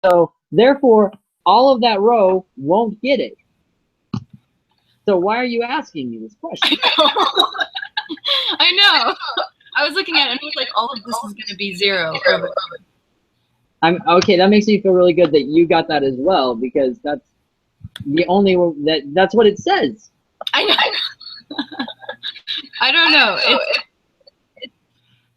So therefore, all of that row won't get it. So why are you asking me this question? I know. I was looking at it and I was like, all of this is going to be 0. Okay, that makes me feel really good that you got that as well, because that's the only one that's what it says. I know. I don't know.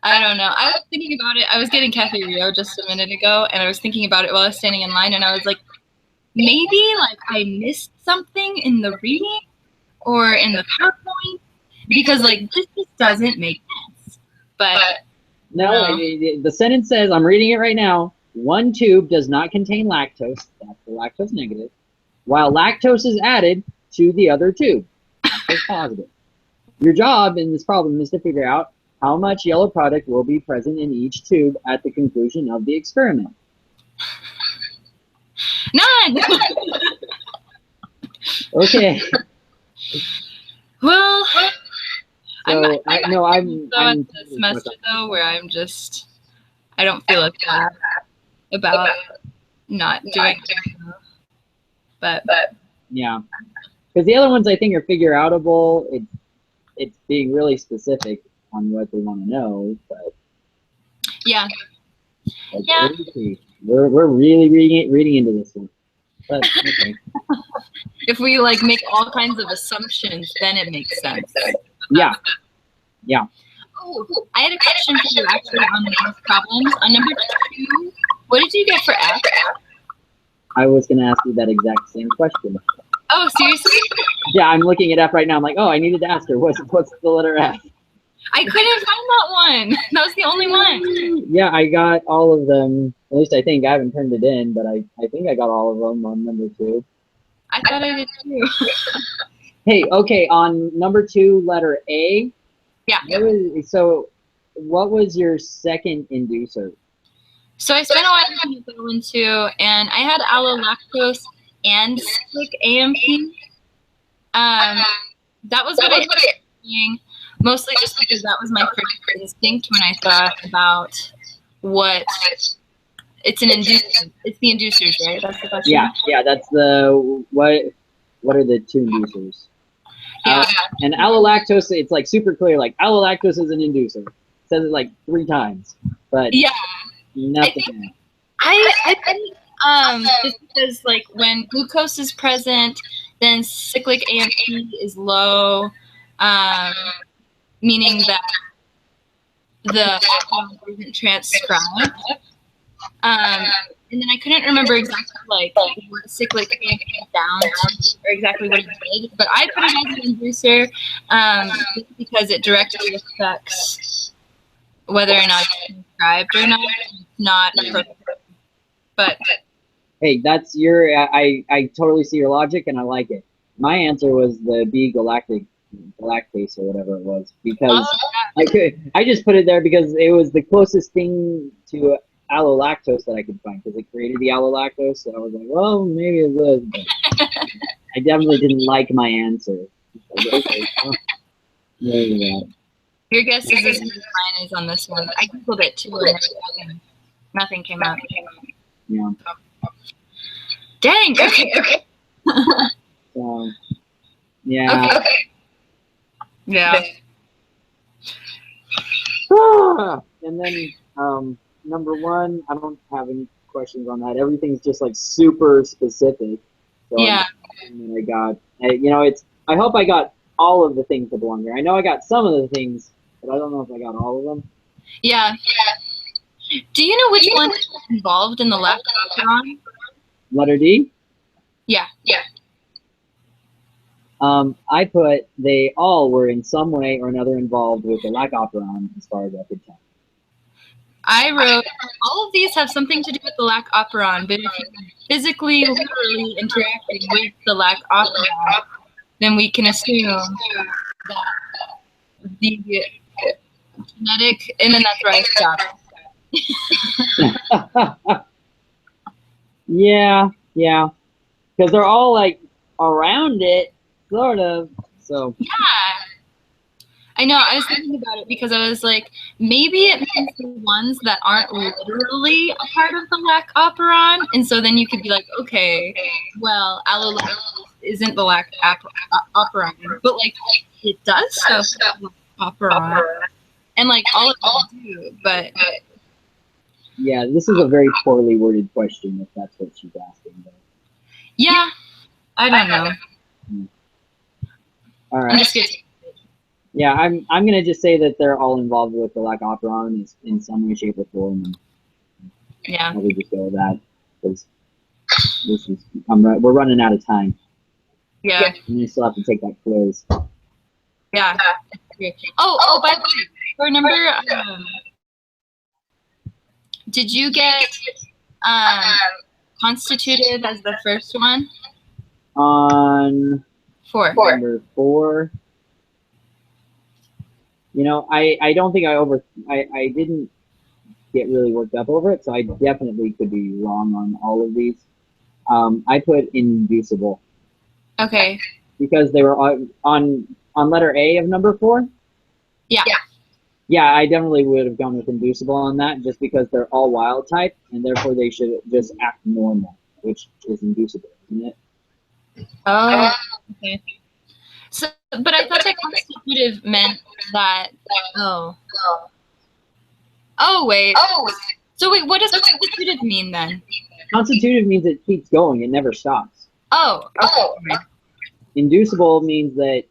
I don't know. I was thinking about it. I was getting Cafe Rio just a minute ago, and I was thinking about it while I was standing in line, and I was like, maybe like I missed something in the reading or in the PowerPoint, because like this just doesn't make sense. But no, the sentence says, I'm reading it right now, 1 tube does not contain lactose, that's the lactose negative, while lactose is added to the other tube, lactose positive. Your job in this problem is to figure out how much yellow product will be present in each tube at the conclusion of the experiment. None! Okay. Well, so I'm this semester though, where I don't feel as bad about not doing it. But yeah, because the other ones I think are figure outable. It's being really specific on what they want to know, but yeah, we're really reading into this one. But okay. If we like make all kinds of assumptions, then it makes sense. Yeah. Oh, I had a question for you actually on the math problems. On number 2, what did you get for F? I was going to ask you that exact same question. Oh, seriously? Yeah, I'm looking at F right now. I'm like, oh, I needed to ask her, what's the letter F? I couldn't find that one. That was the only one. Yeah, I got all of them. At least I think. I haven't turned it in, but I think I got all of them on number 2. I thought I did too. Hey, okay, on number 2, letter A. Yeah. What was your second inducer? So I spent a while looking at that one too, and I had allolactose and cyclic AMP. That was what I was doing, mostly just because that was my first instinct when I thought about what it's an inducer. It's the inducers, right? That's the question. Yeah, that's the what are the 2 inducers? Yeah. And allolactose, it's like super clear, like allolactose is an inducer. It says it like 3 times, but yeah, nothing. I think just because like when glucose is present, then cyclic AMP is low, meaning that the alcohol isn't transcribed. And then I couldn't remember exactly like what cyclic AMP down to, or exactly what it did, but I put it as an inducer just because it directly affects whether or not it's transcribed or not. It's not appropriate. But hey, that's your. I totally see your logic and I like it. My answer was the B galactase or whatever it was, because I just put it there because it was the closest thing to allolactose that I could find, because it created the allolactose. So I was like, well, maybe it was, but I definitely didn't like my answer. Okay, well, there you go. Your guess is as good as mine is on this one. I googled it too, and nothing came out. Yeah. Dang. Okay. So, yeah. Okay. Yeah. And then number 1, I don't have any questions on that. Everything's just like super specific. So yeah. And I got, I hope I got all of the things that belong there. I know I got some of the things, but I don't know if I got all of them. Yeah. Do you know which one is involved in the lac operon? Letter D? Yeah. I put they all were in some way or another involved with the lac operon as far as I could tell. I wrote, all of these have something to do with the lac operon, but if you're physically, literally interacting with the lac operon, then we can assume that the genetic, and then that's where I stopped. Yeah, because they're all like around it, sort of. So yeah, I know, I was thinking about it because I was like, maybe it means the ones that aren't literally a part of the lac operon, and so then you could be like, okay, well, allolactose isn't the lac operon, but like it does stuff with operon, and like all of them do, but Yeah, this is a very poorly worded question if that's what she's asking. Though. yeah, I don't know. All right. I'm just kidding. Yeah, I'm gonna just say that they're all involved with the lac operon in some way, shape, or form. And Yeah. I would just go with that because we're running out of time. Yeah. And you still have to take that quiz. Yeah. Oh, by the way, remember, did you get constitutive as the first one? On 4. Number 4. You know, I don't think I didn't get really worked up over it, so I definitely could be wrong on all of these. I put inducible. Okay. Because they were on letter A of number 4. Yeah. Yeah, I definitely would have gone with inducible on that, just because they're all wild type, and therefore they should just act normal, which is inducible, isn't it? Oh. Okay. So, but I thought that constitutive meant that. Oh, wait. So wait, what does constitutive mean then? Constitutive means it keeps going; it never stops. Oh. Okay. Inducible means that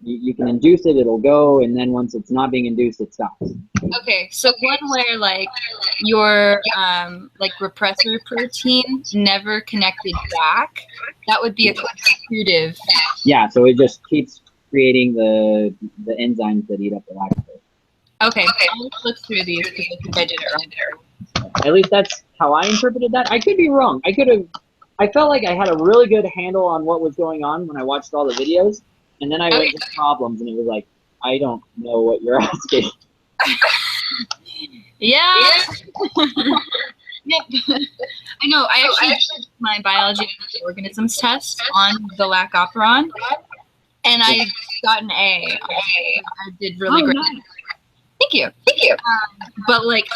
you can induce it, it'll go, and then once it's not being induced, it stops. Okay, so one where like your like repressor protein never connected back, that would be a constitutive. Yeah, so it just keeps creating the enzymes that eat up the lactose. Okay, let's look through these because I think I did it wrong. At least that's how I interpreted that. I could be wrong. I felt like I had a really good handle on what was going on when I watched all the videos, and then I went to problems, and it was like, I don't know what you're asking. Yeah. Yep. I know. I actually did my biology of organisms test on the lac operon, and I got an A. I did really great. Nice. Thank you. But like,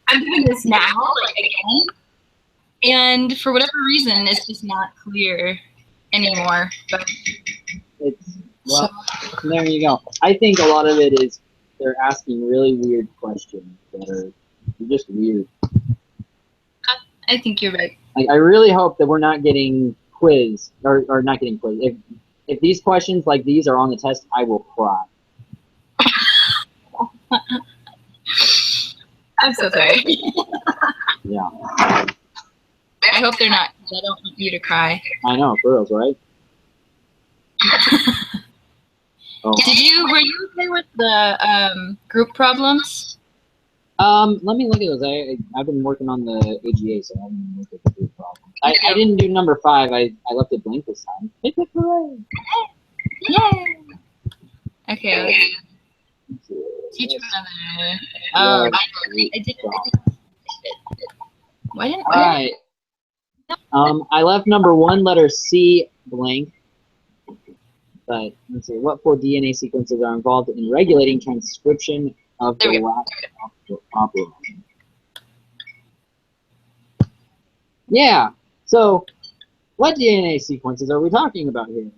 I'm doing this now, like again, and for whatever reason, it's just not clear anymore. But well, there you go. I think a lot of it is they're asking really weird questions that are just weird. I think you're right. I really hope that we're not getting quiz or not getting quiz. If these questions like these are on the test, I will cry. I'm so sorry. Yeah. I hope they're not, because I don't want you to cry. I know, for reals, right? Oh. Were you okay with the group problems? Let me look at those. I've been working on the AGA, so I haven't looked at the group problems. I didn't do number 5. I left it blank this time. Hooray! Yay! Okay. Teach another. Oh, I did. Why didn't I? All right. I left number 1, letter C, blank. But let's see. What 4 DNA sequences are involved in regulating transcription of the lac operon? Yeah. So, what DNA sequences are we talking about here?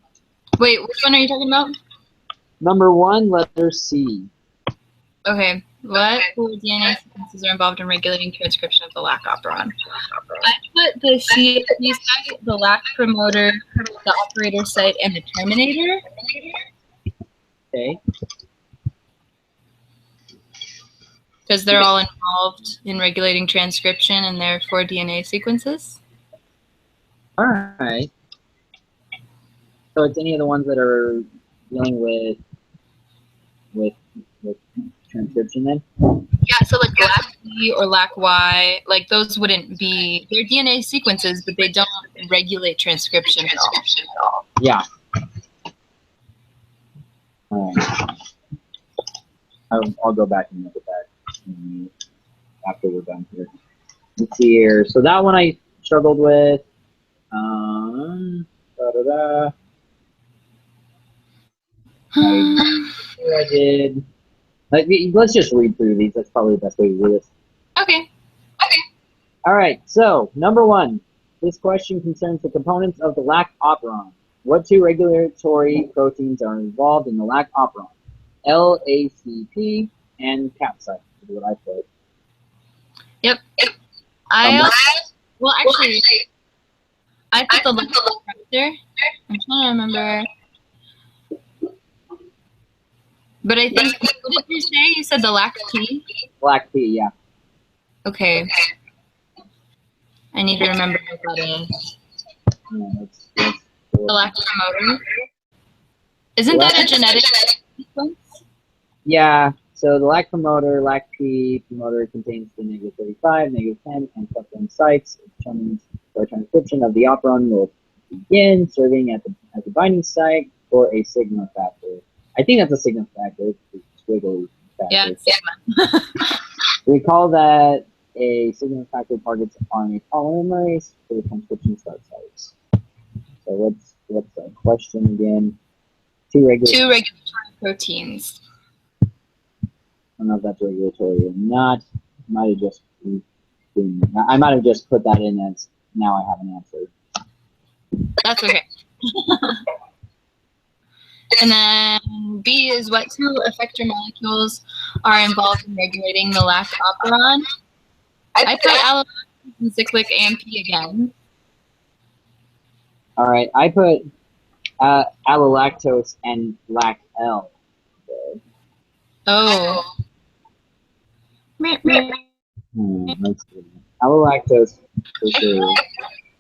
Wait, which one are you talking about? Number 1, letter C. Okay. What 4 DNA sequences are involved in regulating transcription of the lac operon? I put the CFP site, the lac promoter, the operator site, and the terminator. Okay. Because they're all involved in regulating transcription and their 4 DNA sequences. All right. So it's any of the ones that are dealing with transcription then? Yeah, so like LAC-D or LAC-Y, like those wouldn't be, they're DNA sequences, but they don't regulate transcription at all. Yeah. All right. I'll go back and look at that after we're done here. Let's see here. So that one I struggled with. I did. Let's just read through these. That's probably the best way to do this. Okay. All right. So number 1. This question concerns the components of the lac operon. What 2 regulatory proteins are involved in the lac operon? LACP and capsaicin is what I put. Yep. Well, actually, I put the lac receptor. I'm trying to remember. But I think, what did you say? You said the LAC-P? LAC-P, yeah. Okay. I need to remember what that is. Yeah, the lac promoter. Isn't that a genetic sequence? Yeah. So the lac promoter, LAC-P promoter contains the -35, -10, and +1 sites. It determines where transcription of the operon will begin, serving as a binding site for a sigma factor. I think that's a sigma factor. It's squiggly factor. Yeah, sigma. We call that a sigma factor targets RNA polymerase for the transcription start sites. So what's the question again? Two regulatory proteins. I don't know if that's regulatory or not. I might have just put that in as now I have an answer. That's okay. And then B is what 2 effector molecules are involved in regulating the lac operon. I put allolactose and cyclic AMP again. All right, I put allolactose and LAC-L. Oh. Let's see. Allolactose for sure.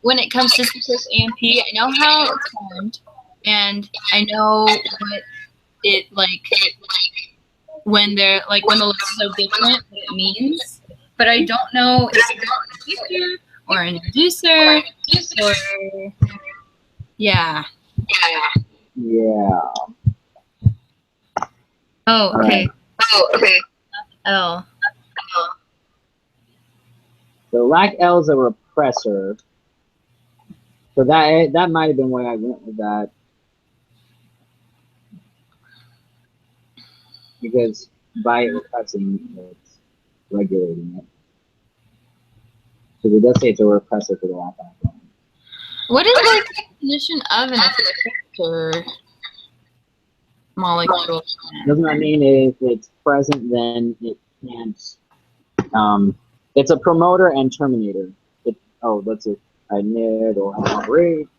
When it comes to cyclic AMP, I know how it's formed, and I know what it when the levels are different, what it means. But I don't know if it's an inducer or an inducer or yeah. Oh, okay. L. So LAC-L is a repressor. So that might have been why I went with that. Because by repressing, it's regulating it. So it does say it's a repressor for the lac operon. What is the definition of an effector molecule? Doesn't that mean if it's present, then it can't? It's a promoter and terminator. That's it.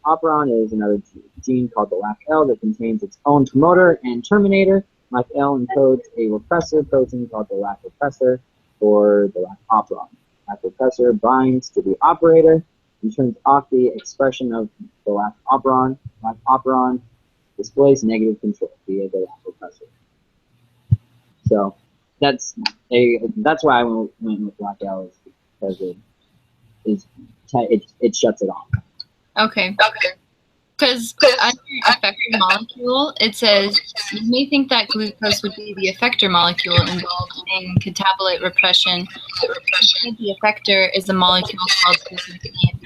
Operon is another gene called the LAC-L that contains its own promoter and terminator. LAC-L encodes a repressor protein called the lac repressor for the lac operon. Lac repressor binds to the operator and turns off the expression of the lac operon. Lac operon displays negative control via the lac repressor. So that's why I went with LAC-L, because it shuts it off. Okay. Because under effector molecule, it says, you may think that glucose would be the effector molecule involved in catabolite repression. The effector is the molecule called cyclic AMP.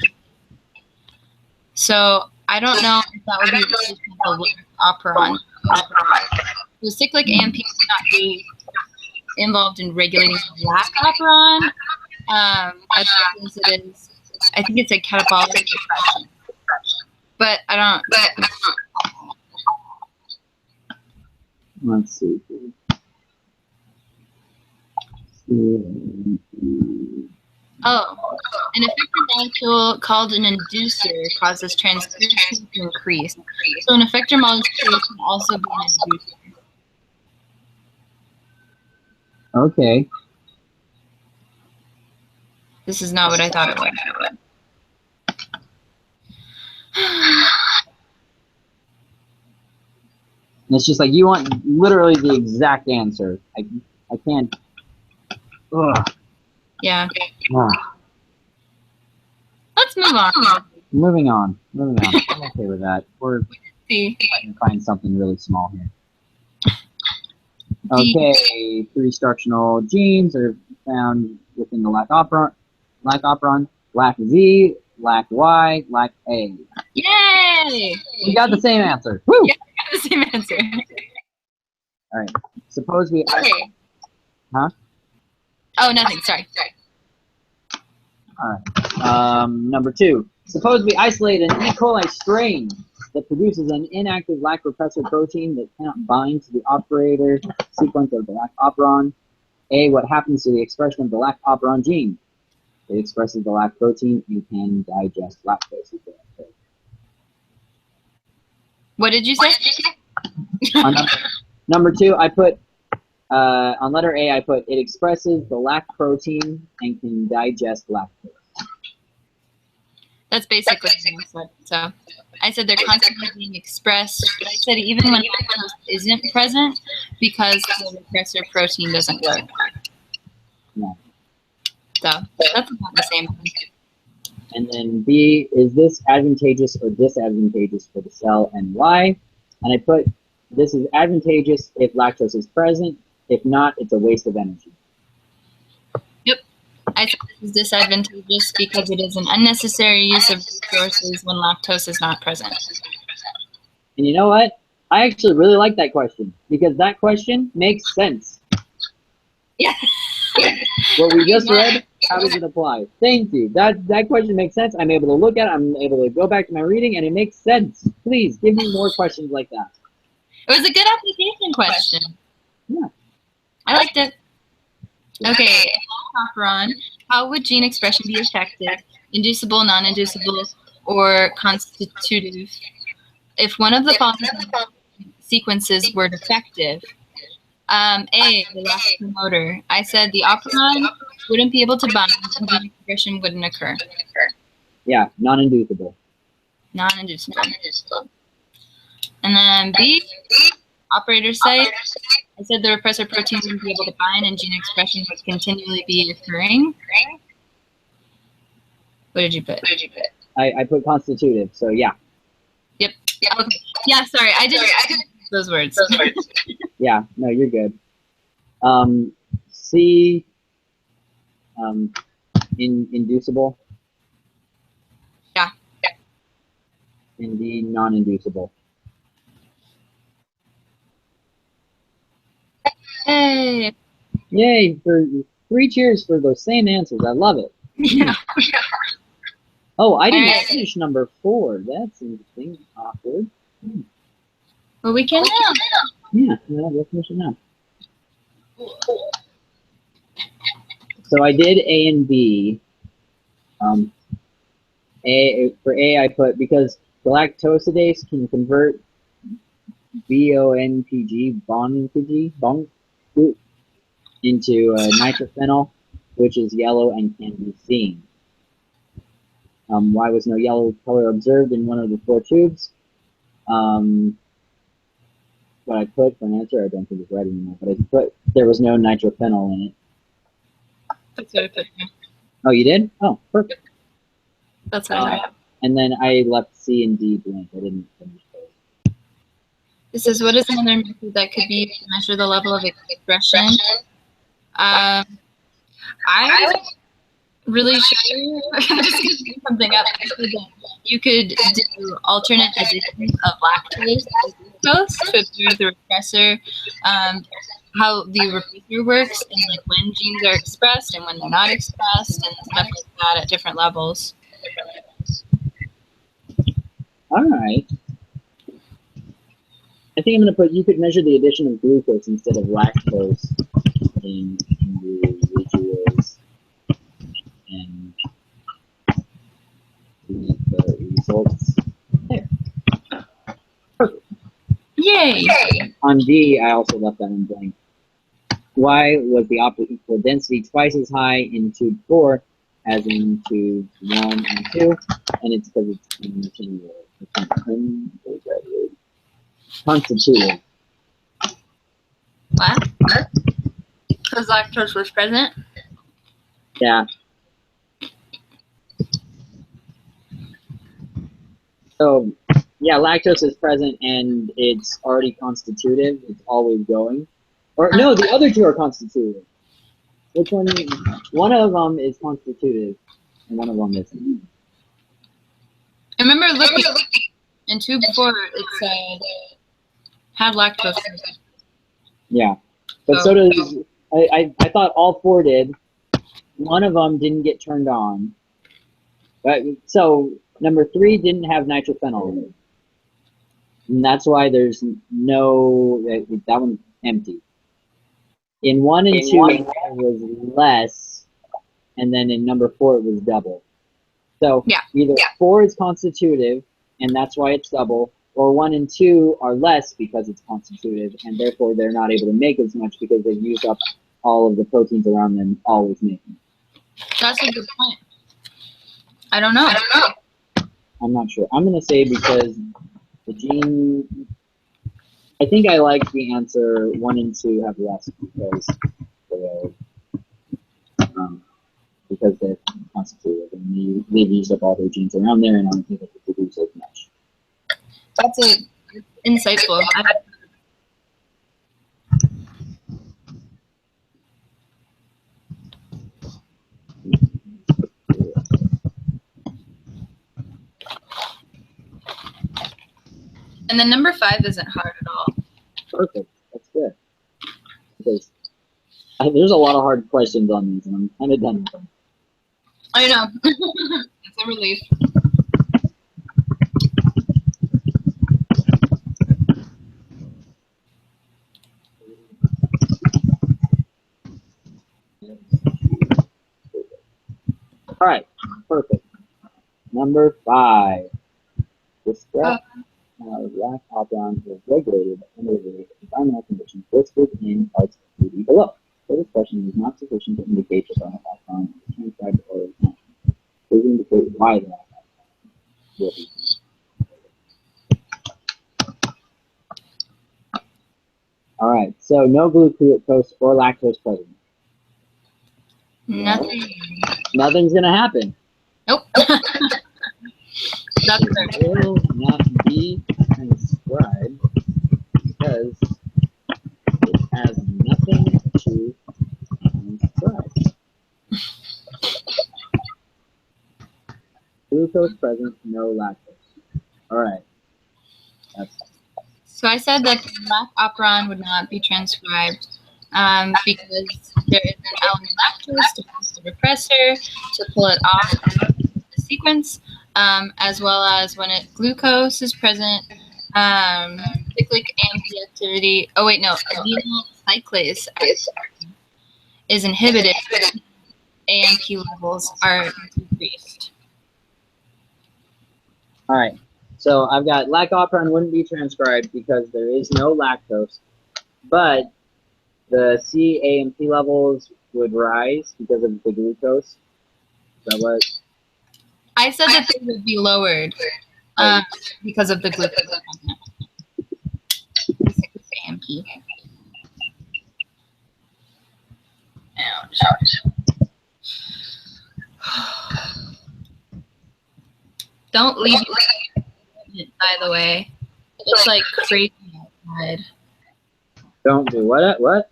So I don't know if that would be the operon. The cyclic AMP would not be involved in regulating the lac operon. As it is, I think it's a catabolic repression. But I don't. Let's see. Oh, an effector molecule called an inducer causes transcription to increase. So an effector molecule can also be an inducer. Okay. This is not what I thought it would. It's just like you want literally the exact answer. I can't. Ugh. Yeah. Ugh. Let's move on. Moving on. I'm okay with that. We're trying to find something really small here. Okay, 3 structural genes are found within the lac operon, LAC-Z, LAC-Y, LAC-A. Yay! We got the same answer. Woo! Yeah, we got the same answer. All right. Suppose we. Okay. Huh? Oh, nothing. Sorry. All right. Number 2. Suppose we isolate an E. coli strain that produces an inactive lac repressor protein that cannot bind to the operator sequence of the lac operon. A. What happens to the expression of the lac operon gene? It expresses the lac protein and can digest lactose. What did you say? On number 2, I put on letter A. I put it expresses the lac protein and can digest lactose. That's basically what I said. So I said they're constantly being expressed, but I said even when lactose isn't present because the repressor protein doesn't work. No. So that's about the same thing. And then B, is this advantageous or disadvantageous for the cell, and why? And I put this is advantageous if lactose is present. If not, it's a waste of energy. Yep. I said this is disadvantageous because it is an unnecessary use of resources when lactose is not present. And you know what? I actually really like that question because that question makes sense. Yeah. What we just read, how does it apply? Thank you. That question makes sense. I'm able to look at it. I'm able to go back to my reading, and it makes sense. Please give me more questions like that. It was a good application question. Yeah. I liked it. Okay, operon, how would gene expression be affected? Inducible, non-inducible, or constitutive? If one of the following sequences were defective, A, the last promoter. I said the operon wouldn't be able to bind and gene expression wouldn't occur. Yeah, non-inducible. Non-inducible. And then B, operator site. I said the repressor protein wouldn't be able to bind and gene expression would continually be occurring. What did you put? I put constitutive, so yeah. Yep. Okay. Yeah, sorry. I didn't those words. Yeah, no, you're good. C, inducible. Yeah. And D, non-inducible. Hey. Yay, for 3 cheers for those same answers. I love it. Yeah. Oh, I didn't finish number 4. That's interesting. Awkward. Well, we can now. Yeah, let's finish it now. So I did A and B. For A, I put because galactosidase can convert BONPG into nitrophenol, which is yellow and can be seen. Why was no yellow color observed in one of the 4 tubes? What I put for an answer, I don't think it's right anymore, but I put there was no nitrophenol in it. That's what I put here. Oh, you did? Oh, perfect. That's what I have. And then I left C and D blank. I didn't finish those. This is what is another method that could be used to measure the level of expression. I was really sure. I'm just going to do something up. You could do alternate additions of lactose to glucose to observe the repressor, how the repressor works, and like when genes are expressed and when they're not expressed, and stuff like that at different levels. All right. I think I'm going to put, you could measure the addition of glucose instead of lactose in individuals and the results there. Perfect. Yay! On D, I also left that one blank. Why was the optical equal density twice as high in tube 4 as in tube 1 and 2? And it's because it's continual. Constitutive. What? Because lactose was present? Yeah. So, yeah, lactose is present and it's already constitutive. It's always going. Or, no, the other 2 are constitutive. Which one? One of them is constitutive and one of them isn't. I remember looking in tube 4, it said had lactose. Yeah, but so does I thought all 4 did. One of them didn't get turned on. So number 3 didn't have nitrophenol in it, and that's why there's no that one's empty. In 1 and 2 it was less, and then in number 4 it was double. So either 4 is constitutive, and that's why it's double, or 1 and 2 are less because it's constitutive, and therefore they're not able to make as much because they've used up all of the proteins around them always making. That's a good point. I don't know. I'm not sure. I'm going to say because the gene... I think I like the answer 1 and 2 have less because they're constitutive and they've used up all their genes around there and aren't able to produce as much. That's insightful. And then number 5 isn't hard at all. Perfect. That's good. Because there's a lot of hard questions on these, and I'm kind of done with them. I know. It's a relief. All right. Perfect. Number 5. Describe how lac operon is regulated under the environmental conditions listed in parts 3D below. So this question is not sufficient to indicate that lac operon is transcribed or is not. Please indicate why the lac operon will be transcribed. All right. So no glucose or lactose present. Nothing. Nothing's gonna happen. Nope. That's it will not be transcribed because it has nothing to transcribe. Glucose present, no lactose. All right. So I said that lac operon would not be transcribed because there is an element lactose to boost the repressor to pull it off the sequence. As well as when glucose is present, cyclic AMP activity. Oh wait, no, adenyl cyclase is inhibited. AMP levels are decreased. All right. So I've got lac operon wouldn't be transcribed because there is no lactose, but the CAMP levels would rise because of the glucose. Is that what? I said that they would be lowered because of the glucose. AMP. Ouch. Don't leave it, by the way. It's like crazy outside. Don't do what? What?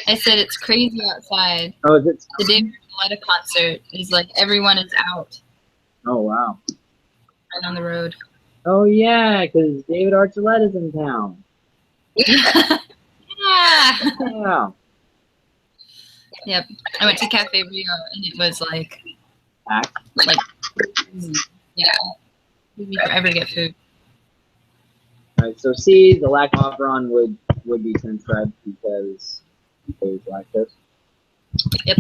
I said it's crazy outside. Oh, is it? The David Archuleta concert is like everyone is out. Oh, wow. And on the road. Oh, yeah, because David Archuleta's in town. Yeah. Wow. Yep. I went to Cafe Rio and it was like, yeah. It took me forever to get food. All right, so C, the lac operon would be transcribed because there's lactose. Yep.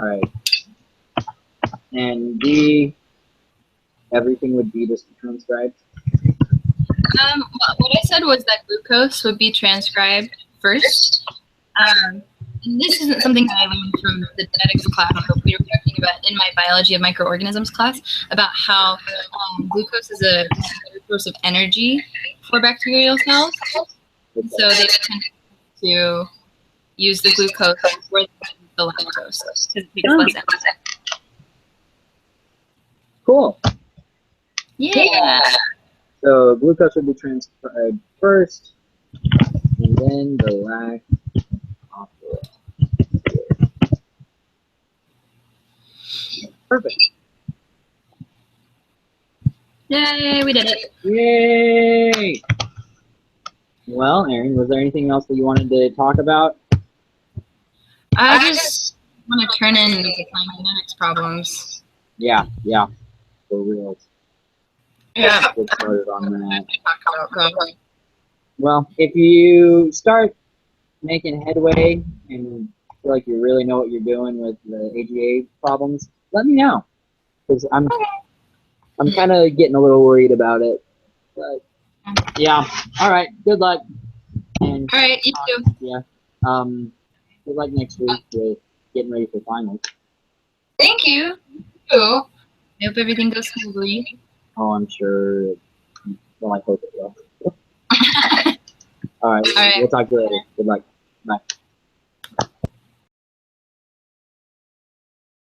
All right. And D, everything would be just transcribed? What I said was that glucose would be transcribed first. And this isn't something that I learned from the genetics class, but we were talking about in my biology of microorganisms class about how glucose is a source of energy for bacterial cells. So they tend to use the glucose for the lactose because it takes less energy. Cool. Yeah. So glucose would be transcribed first, and then the lac operon. Perfect. Yay, we did it. Yay! Well, Erin, was there anything else that you wanted to talk about? I just want to turn in the kinetics problems. Yeah, for real. Yeah. Get started on that. Talk about that. Well, if you start making headway and feel like you really know what you're doing with the AGA problems, let me know. Because I'm kind of getting a little worried about it. But yeah, all right. Good luck. And All right, you too. yeah, good luck next week with getting ready for finals. Thank you. Cool. I hope everything goes smoothly. Oh, I'm sure. Well, I hope it will. All right. All right. We'll talk to you later. Good luck. Bye.